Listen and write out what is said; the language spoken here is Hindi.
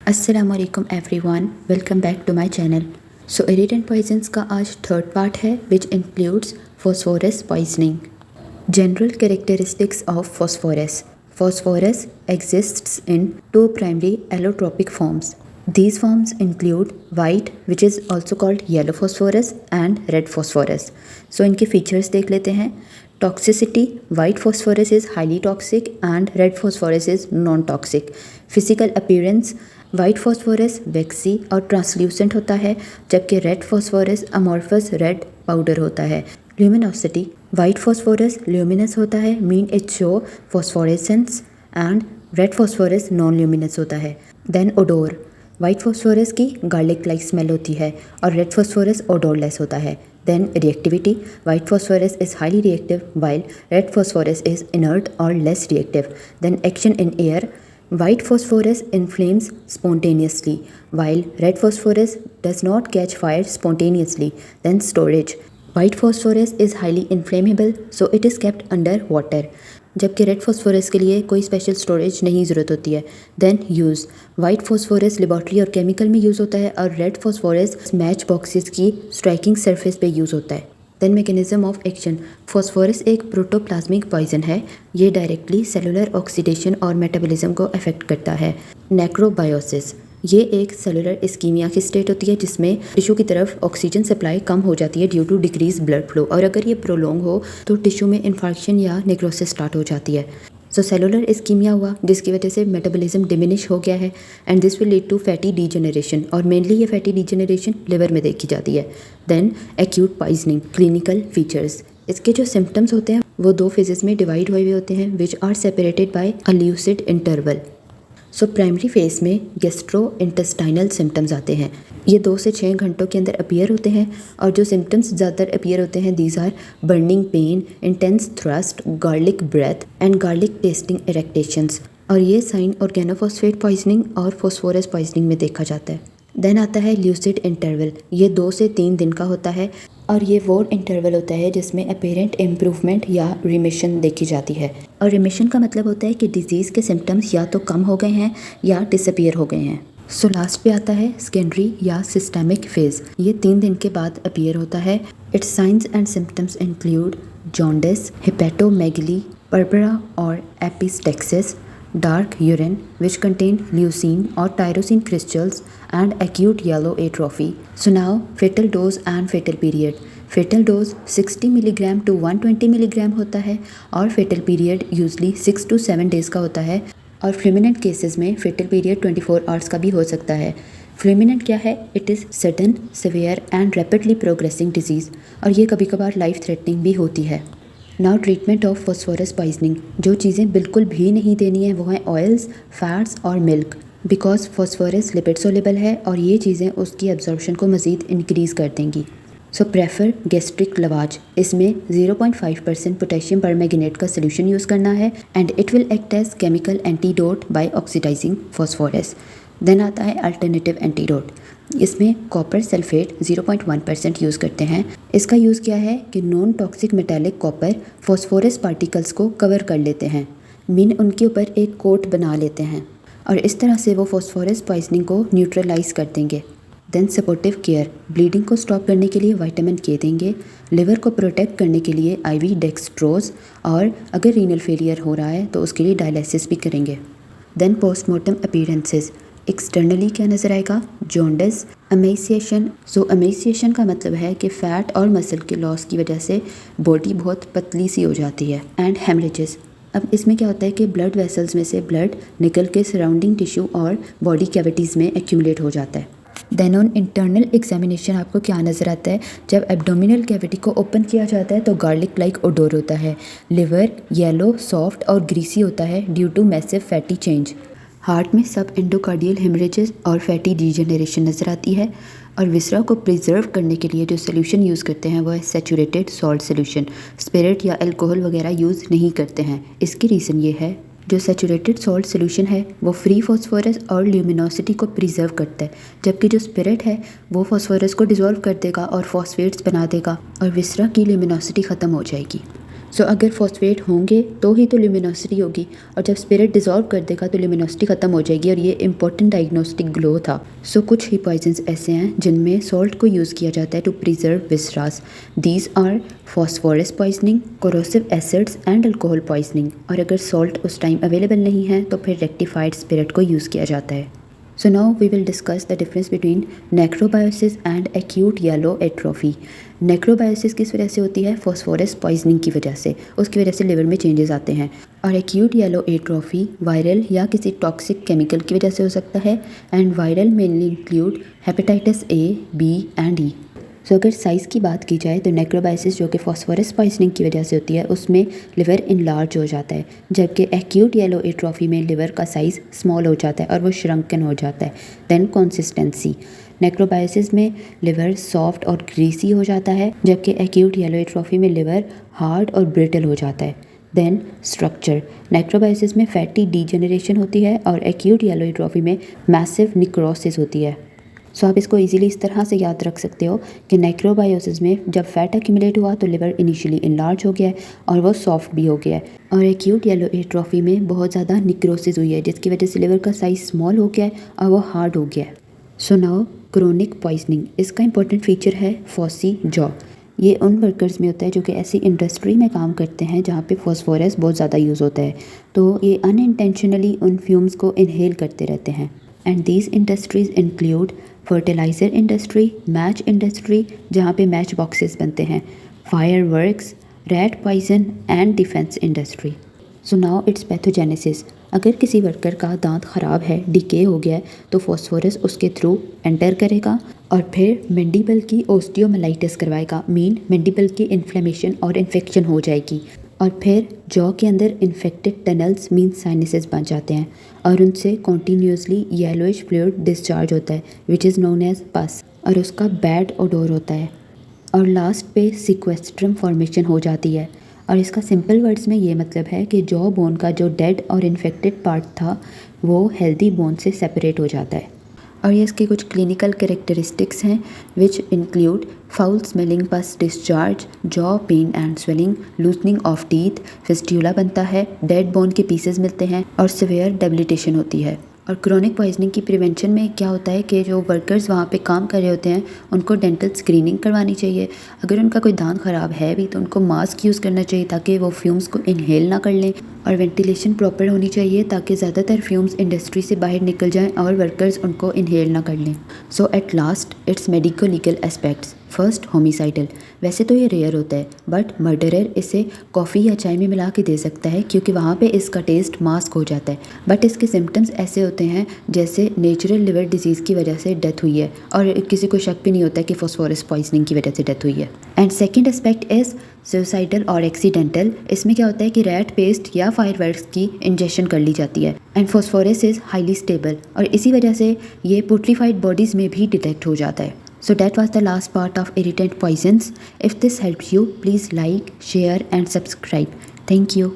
अस्सलामुअलैकुम everyone, welcome back to my channel. So irritant poisons का आज थर्ड पार्ट है which includes phosphorus poisoning. General characteristics of phosphorus. Phosphorus exists in two primary allotropic forms. These forms include white, which is also called yellow phosphorus, and red phosphorus. So इनके features देख लेते हैं। Toxicity: white phosphorus is highly toxic and red phosphorus is non-toxic. Physical appearance: white phosphorus waxy और ट्रांसल्यूसेंट होता है, जबकि red phosphorus amorphous red powder होता है। ल्यूमिनोसिटी: वाइट फॉस्फोरस ल्यूमिनस होता है, mean it show phosphorescence, and red phosphorus non luminous होता है। देन ओडोर: वाइट फॉस्फोरस की गार्लिक लाइक स्मेल होती है और रेड फॉस्फोरस ओडोरलेस होता है। Then reactivity: white phosphorus is highly reactive while red phosphorus is inert और less reactive. Then action in air: white phosphorus inflames spontaneously while red phosphorus does not catch fire spontaneously. Then storage: white phosphorus is highly inflammable so it is kept under water, जबकि रेड फॉस्फोरस के लिए कोई स्पेशल स्टोरेज नहीं ज़रूरत होती है। Then use: white phosphorus laboratory और केमिकल में यूज़ होता है और रेड फॉस्फोरस मैच बॉक्सेस की स्ट्राइकिंग सरफेस पे यूज़ होता है। Then mechanism of action: phosphorus एक प्रोटोप्लाज्मिक पॉइजन है। ये डायरेक्टली सेलुलर ऑक्सीडेशन और मेटाबॉलिज्म को अफेक्ट करता है। नेक्रोबायोसिस: ये एक सेलुलर इस्कीमिया की स्टेट होती है जिसमें टिश्यू की तरफ ऑक्सीजन सप्लाई कम हो जाती है due to decrease blood flow, और अगर ये प्रोलॉन्ग हो तो टिश्यू में इन्फार्क्शन या नेक्रोसिस स्टार्ट हो जाती है। सो सेलुलर इस्कीमिया हुआ जिसकी वजह से मेटाबॉलिज्म डिमिनिश हो गया है and this will lead to fatty degeneration, और मेनली ये फैटी डीजेनरेशन लिवर में देखी जाती है। Then acute poisoning. Clinical features: इसके जो सिम्टम्स होते हैं वो दो फेजेस में डिवाइड हुए होते हैं which are separated by a lucid interval. So primary phase में गैस्ट्रो इंटेस्टाइनल सिम्टम्स आते हैं। ये 2 से 6 घंटों के अंदर अपीयर होते हैं और जो सिम्टम्स ज़्यादातर अपीयर होते हैं these are burning pain, intense thirst, garlic breath and garlic tasting eructations, और ये साइन ऑर्गेनोफॉस्फेट पॉइजनिंग और फॉस्फोरस पॉइजनिंग में देखा जाता है। देन आता है ल्यूसिड इंटरवल। ये 2 से 3 दिन का होता है और ये वो इंटरवल होता है जिसमें अपेरेंट इम्प्रूवमेंट या रिमिशन देखी जाती है, और रिमिशन का मतलब होता है कि डिजीज़ के सिम्टम्स या तो कम हो गए हैं या डिसअपियर हो गए हैं। सो लास्ट पे आता है सेकेंडरी या सिस्टेमिक फेज। ये 3 दिन के बाद अपीयर होता है। Its signs and symptoms include jaundice, hepatomegaly, purpura और epistaxis, dark urine which contain leucine or tyrosine crystals, and acute yellow atrophy. So now fetal dose and fetal period. fetal dose 60 mg to 120 mg होता है और fetal period usually 6 to 7 days का होता है, और फ्लूमिनेंट केसेस में fetal period 24 hours का भी हो सकता है। फ्लूमिनेंट क्या है? It is sudden, severe and rapidly progressing disease, और ये कभी कभार लाइफ थ्रेटनिंग भी होती है। Now treatment of phosphorus poisoning. जो चीज़ें बिल्कुल भी नहीं देनी है वो हैं ऑयल्स, फैट्स और milk, because phosphorus lipid soluble है और ये चीज़ें उसकी एब्जॉर्प्शन को मज़ीद इंक्रीज़ कर देंगी। So prefer gastric lavage. इसमें 0.5% पोटेशियम परमैंगनेट का सोल्यूशन यूज़ करना है and it will act as chemical antidote by oxidising phosphorus. Then आता है अल्टरनेटिव एंटीडोट। इसमें कॉपर सल्फेट 0.1% यूज़ करते हैं। इसका यूज़ क्या है कि non toxic metallic copper phosphorus particles को कवर कर लेते हैं, मीन उनके ऊपर एक कोट बना लेते हैं, और इस तरह से वो फॉस्फोरस पॉइजनिंग को न्यूट्रलाइज कर देंगे। Then supportive care. ब्लीडिंग को स्टॉप करने के लिए विटामिन के देंगे, लिवर को प्रोटेक्ट करने के लिए IV डेक्सट्रोज, और अगर रीनल फेलियर हो रहा है तो उसके लिए डायलिसिस भी करेंगे। Then postmortem appearances. एक्सटर्नली क्या नज़र आएगा? जॉन्डिस, एमेसिएशन। सो एमेसिएशन का मतलब है कि फ़ैट और मसल के लॉस की वजह से बॉडी बहुत पतली सी हो जाती है, एंड हेमरेजेस। अब इसमें क्या होता है कि ब्लड वेसल्स में से ब्लड निकल के सराउंडिंग टिश्यू और बॉडी कैविटीज़ में एक्यूमुलेट हो जाता है। देन ऑन इंटरनल एग्जामिनेशन आपको क्या नज़र आता है? जब एब्डोमिनल कैविटी को ओपन किया जाता है तो गार्लिक लाइक ओडोर होता है। लिवर येलो, सॉफ्ट और ग्रीसी होता है due to massive fatty change. Heart में सब एंडोकार्डियल हेमरेजेस और फैटी डीजेनरेशन नज़र आती है, और विसरा को प्रिजर्व करने के लिए जो सोल्यूशन यूज़ करते हैं वो है सैचुरेटेड सॉल्ट सोल्यूशन। स्पिरिट या अल्कोहल वगैरह यूज़ नहीं करते हैं। इसकी रीज़न ये है, जो सैचुरेटेड सॉल्ट सोल्यूशन है वो फ्री फॉस्फोरस और ल्यूमिनोसिटी को प्रिजर्व करता है, जबकि जो स्पिरिट है वो फॉस्फोरस को डिज़ोल्व कर देगा और फॉस्फेट्स बना देगा और विसरा की ल्यूमिनोसिटी ख़त्म हो जाएगी। सो अगर फॉस्फेट होंगे तो ही तो ल्यूमिनोसिटी होगी, और जब स्पिरिट डिसॉल्व कर देगा तो ल्यूमिनोसिटी ख़त्म हो जाएगी, और ये इंपॉर्टेंट डायग्नोस्टिक ग्लो था। सो कुछ ही पॉइजन्स ऐसे हैं जिनमें सॉल्ट को यूज़ किया जाता है to preserve viscera. These are phosphorus poisoning, corrosive acids and alcohol poisoning. और अगर सॉल्ट उस टाइम अवेलेबल नहीं है तो फिर रेक्टिफाइड स्पिरिट को यूज़ किया जाता है। So now we will discuss the difference between necrobiosis and acute yellow atrophy. Necrobiosis किस वजह से होती है? फॉस्फोरस पॉइजनिंग की वजह से, उसकी वजह से लिवर में चेंजेस आते हैं। और एक्यूट येलो एट्रोफी वायरल या किसी टॉक्सिक केमिकल की वजह से हो सकता है। And viral mainly include hepatitis A, B and E. So अगर साइज़ की बात की जाए तो नेक्रोबायोसिस जो कि फॉस्फोरस पॉइजनिंग की वजह से होती है उसमें लिवर इनलार्ज हो जाता है, जबकि एक्यूट येलो एट्रोफी में लिवर का साइज़ स्मॉल हो जाता है और वो श्रंकन हो जाता है। देन कंसिस्टेंसी, नेक्रोबायोसिस में लिवर सॉफ्ट और ग्रीसी हो जाता है, जबकि एक्यूट येलो एट्रोफी में लिवर हार्ड और ब्रिटल हो जाता है। देन स्ट्रक्चर, नेक्रोबायोसिस में फैटी डीजेनरेशन होती है और एक्यूट येलो एट्रोफी में मैसिव निक्रोसिस होती है। सो आप इसको इजीली इस तरह से याद रख सकते हो कि नेक्रोबायोसिस में जब फैट एक्यूमुलेट हुआ तो लिवर इनिशियली इनलार्ज हो गया है और वो सॉफ्ट भी हो गया है, और एक्यूट येलो एट्रोफी में बहुत ज़्यादा निक्रोसिस हुई है जिसकी वजह से लिवर का साइज स्मॉल हो गया है और वो हार्ड हो गया है। सो नाउ क्रोनिक पॉइजनिंग, इसका इंपॉर्टेंट फीचर है फॉसी जॉ। ये उन वर्कर्स में होता है जो कि ऐसी इंडस्ट्री में काम करते हैं जहाँ पे फॉस्फोरस बहुत ज़्यादा यूज़ होता है, तो ये अनइंटेंशनली उन फ्यूम्स को इनहेल करते रहते हैं। And these industries include fertiliser industry, match industry जहाँ पे मैच बॉक्सेस बनते हैं, fire works, rat poison and defence industry. So now it's pathogenesis, अगर किसी वर्कर का दांत ख़राब है, डिके हो गया है, तो फॉस्फोरस उसके थ्रू एंटर करेगा और फिर मैंडिबल की ओस्टियोमाइलाइटिस करवाएगा, मीन मैंडिबल की इन्फ्लेमेशन और इन्फेक्शन हो जाएगी, और फिर जॉ के अंदर इन्फेक्टेड टनल्स मीन साइनसेस बन जाते हैं और उनसे कॉन्टीन्यूसली येलोइश फ्लूइड डिस्चार्ज होता है विच इज़ नोन एज पस, और उसका बैड ओडोर होता है। और लास्ट पे सिक्वेस्ट्रम फॉर्मेशन हो जाती है, और इसका सिंपल वर्ड्स में ये मतलब है कि जॉ बोन का जो डेड और इन्फेक्टेड पार्ट था वो हेल्दी बोन से सेपरेट हो जाता है। और ये इसके कुछ क्लिनिकल कैरेक्टरिस्टिक्स हैं which include foul smelling pus discharge, jaw pain and swelling, loosening of teeth, fistula बनता है, डेड बोन के पीसेस मिलते हैं और सिवियर डेबिलिटेशन होती है। और क्रोनिक पॉइजनिंग की प्रिवेंशन में क्या होता है कि जो वर्कर्स वहाँ पे काम कर रहे होते हैं उनको डेंटल स्क्रीनिंग करवानी चाहिए। अगर उनका कोई दांत ख़राब है भी तो उनको मास्क यूज़ करना चाहिए ताकि वो फ्यूम्स को इनहेल ना कर लें, और वेंटिलेशन प्रॉपर होनी चाहिए ताकि ज़्यादातर फ्यूम्स इंडस्ट्री से बाहर निकल जाएं और वर्कर्स उनको इनहेल ना कर लें। So at last it's medico legal aspects. First, homicidal, वैसे तो ये रेयर होता है बट मर्डरर इसे कॉफ़ी या चाय में मिला के दे सकता है क्योंकि वहाँ पे इसका टेस्ट मास्क हो जाता है, बट इसके सिम्टम्स ऐसे होते हैं जैसे नेचुरल लिवर डिजीज़ की वजह से डेथ हुई है और किसी को शक भी नहीं होता कि फॉस्फोरस पॉइजनिंग की वजह से डेथ हुई है। And second aspect is suicidal और एक्सीडेंटल। इसमें क्या होता है कि रैट पेस्ट या फायरवर्क्स की इंजेक्शन कर ली जाती है। And phosphorus is highly stable और इसी वजह से ये पुट्रीफाइड बॉडीज़ में भी डिटेक्ट हो जाता है। So that was the last part of irritant poisons. If this helps you, please like, share and subscribe. Thank you.